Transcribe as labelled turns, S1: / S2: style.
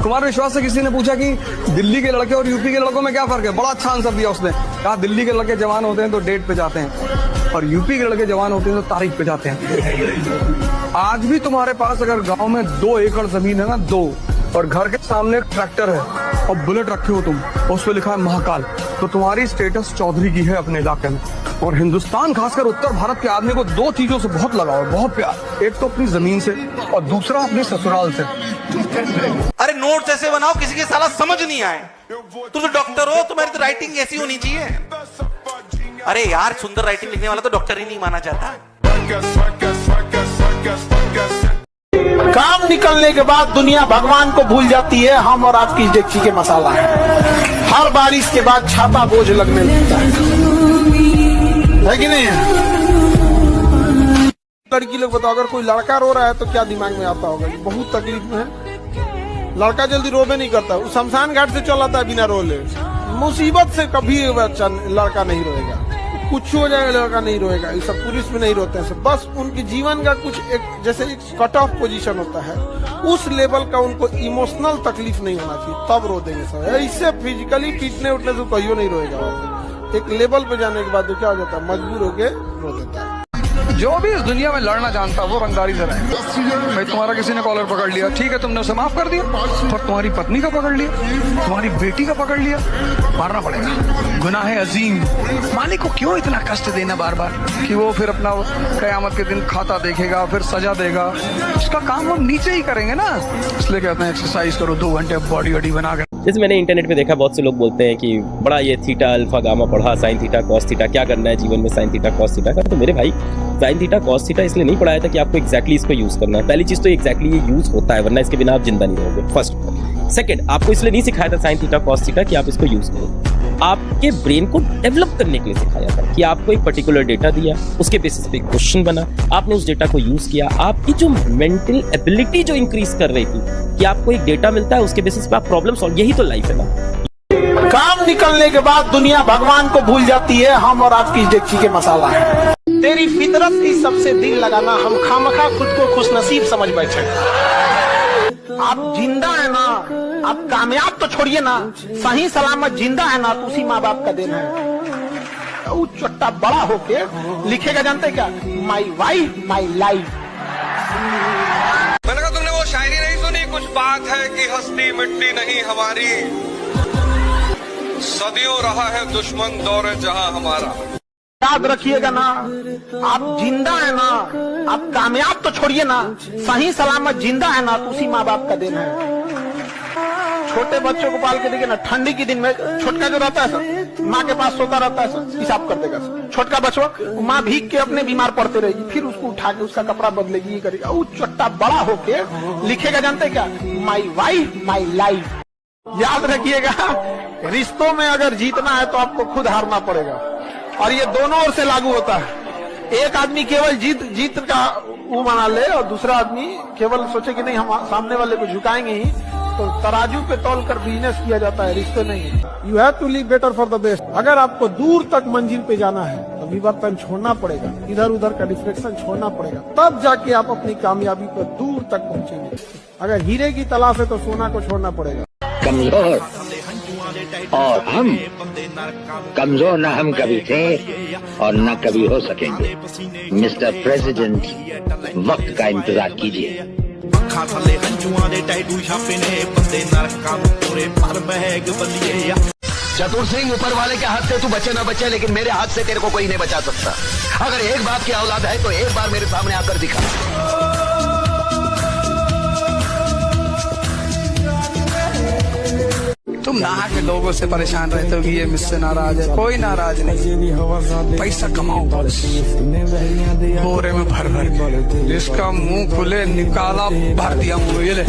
S1: तुम्हारे विश्वास से किसी ने पूछा कि दिल्ली के लड़के और यूपी के लड़कों में क्या फर्क है, बड़ा अच्छा आंसर दिया उसने। कहा दिल्ली के लड़के जवान होते हैं तो डेट पे जाते हैं और यूपी के लड़के जवान होते हैं तो तारीख पे जाते हैं। आज भी तुम्हारे पास अगर गांव में 2 एकड़ जमीन है ना, 2, और घर के सामने एक ट्रैक्टर है और बुलेट रखे हो तुम, उस पर लिखा है महाकाल, तो तुम्हारी स्टेटस चौधरी की है अपने इलाके में। और हिंदुस्तान खासकर उत्तर भारत के आदमी को 2 चीजों से बहुत लगाव है, बहुत प्यार। एक तो अपनी जमीन से और दूसरा अपने ससुराल से।
S2: अरे नोट्स ऐसे बनाओ किसी के साला समझ नहीं आए। तू तो डॉक्टर हो, तुम्हारी तो राइटिंग ऐसी होनी चाहिए। अरे यार सुंदर राइटिंग लिखने वाला तो डॉक्टर ही नहीं माना जाता।
S3: काम निकलने के बाद दुनिया भगवान को भूल जाती है। हम और आपकी डेगची के मसाला है। हर बारिश के बाद छाता बोझ लगने लगता है कि नहीं? लड़की लोग बताओ, अगर कोई लड़का रो रहा है तो क्या दिमाग में आता होगा? बहुत तकलीफ में है। लड़का जल्दी रोबे नहीं करता, वो शमशान घाट से चलाता है बिना रोले। मुसीबत से कभी लड़का नहीं रोएगा, कुछ हो जाएगा लड़का नहीं रोएगा। ये सब पुलिस में नहीं रोते हैं सब, बस उनकी जीवन का कुछ एक जैसे एक कट ऑफ पोजीशन होता है, उस लेवल का उनको इमोशनल तकलीफ नहीं होना चाहिए, तब रो देंगे सब। इससे फिजिकली पीटने उठने से कहियो नहीं रोएगा। एक लेवल पे जाने के बाद क्या हो जाता है, मजबूर होके रो देता है।
S1: जो भी इस दुनिया में लड़ना जानता वो रंगदारी से रहे। भाई तुम्हारा किसी ने कॉलर पकड़ लिया, ठीक है, तुमने उसे माफ कर दिया, पर तुम्हारी पत्नी का पकड़ लिया, तुम्हारी बेटी का पकड़ लिया, मारना पड़ेगा। गुनाह है अजीम। मालिक को क्यों इतना कष्ट देना बार बार कि वो फिर अपना कयामत के दिन खाता देखेगा, फिर सजा देगा। उसका काम हम नीचे ही करेंगे ना। इसलिए कहते हैं एक्सरसाइज करो 2 घंटे बॉडी वॉडी बना कर।
S4: जैसे मैंने इंटरनेट पे देखा, बहुत से लोग बोलते हैं कि बड़ा ये थीटा अल्फा गामा पढ़ा, साइन थीटा कॉस थीटा, क्या करना है जीवन में साइन थीटा कॉस थीटा का। तो मेरे भाई साइन थीटा कॉस थीटा इसलिए नहीं पढ़ाया था कि आपको एक्जैक्टली इसको यूज करना है। पहली चीज तो एक्जैक्टली ये यूज होता है, वरना इसके बिना आप जिंदा नहीं रहोगे। फर्स्ट। सेकंड, आपको इसलिए नहीं सिखाया था साइन थीटा कॉस थीटा कि आप इसको यूज करो। आपके ब्रेन को डेवलप करने के लिए सिखाया था कि आपको एक पर्टिकुलर डेटा दिया, उसके बेसिस पे क्वेश्चन बना, आपने उस डेटा को यूज किया। आपकी जो मेंटल एबिलिटी जो इंक्रीज कर रही थी कि आपको एक डेटा मिलता है, उसके बेसिस पे आप प्रॉब्लम सॉल्व, यही तो लाइफ है ना।
S3: काम निकलने के बाद दुनिया भगवान को भूल जाती है। हम और आपकी डेगची के मसाला है। तेरी फितरत ही सबसे दिल लगाना, हम खामखा खुद को खुशनसीब समझ बैठे। आप जिंदा है ना, आप कामयाब तो छोड़िए ना, सही सलामत जिंदा है ना, तो उसी माँ बाप का देन है। वो चट्टा बड़ा होके लिखेगा, जानते क्या, माई वाइफ माई लाइफ।
S1: मैंने कहा तुमने वो शायरी नहीं सुनी, कुछ बात है कि हस्ती मिट्टी नहीं हमारी, सदियों रहा है दुश्मन दौरे जहां हमारा।
S3: याद रखिएगा ना, आप जिंदा है ना, आप कामयाब तो छोड़िए ना, सही सलामत जिंदा है ना, तो उसी माँ बाप का देन है। छोटे बच्चों को पाल के देखिए ना, ठंडी के दिन में छोटका जो रहता है सर, माँ के पास सोता रहता है सर, हिसाब कर देगा सर। छोटका बचवा, माँ भीग के अपने बीमार पड़ते रहेगी, फिर उसको उठा के उसका कपड़ा बदलेगी, ये करेगा। वो चट्टा बड़ा होके लिखेगा, जानते क्या, माई वाइफ माई लाइफ। याद रखिएगा, रिश्तों में अगर जीतना है तो आपको खुद हारना पड़ेगा, और ये दोनों ओर से लागू होता है। एक आदमी केवल जीत का वो मना ले, और दूसरा आदमी केवल सोचे कि नहीं हम सामने वाले को झुकाएंगे ही, तो तराजू पे तौल कर बिजनेस किया जाता है, रिश्ते नहीं। You have to live better for the best. अगर आपको दूर तक मंजिल पे जाना है तो विवर्तन छोड़ना पड़ेगा, इधर उधर का डिफ्लेक्शन छोड़ना पड़ेगा, तब जाके आप अपनी कामयाबी पर दूर तक पहुंचेंगे। अगर हीरे की तलाश है तो सोना को छोड़ना पड़ेगा।
S5: कमजोर और हम कमजोर न हम कभी थे और न कभी हो सकेंगे। मिस्टर प्रेसिडेंट, वक्त का इंतजार कीजिए।
S6: चतुर सिंह, ऊपर वाले के हाथ से तू बचे ना बचे, लेकिन मेरे हाथ से तेरे को कोई नहीं बचा सकता। अगर एक बाप की औलाद है तो एक बार मेरे सामने आकर दिखा।
S1: तुम नहा के लोगों से परेशान रहते हो कि ये मुझसे नाराज है। कोई नाराज नहीं, पैसा कमाओ बस, बोरे में भर भर, जिसका मुंह खुले निकाला भर दिया मुंह। ये ले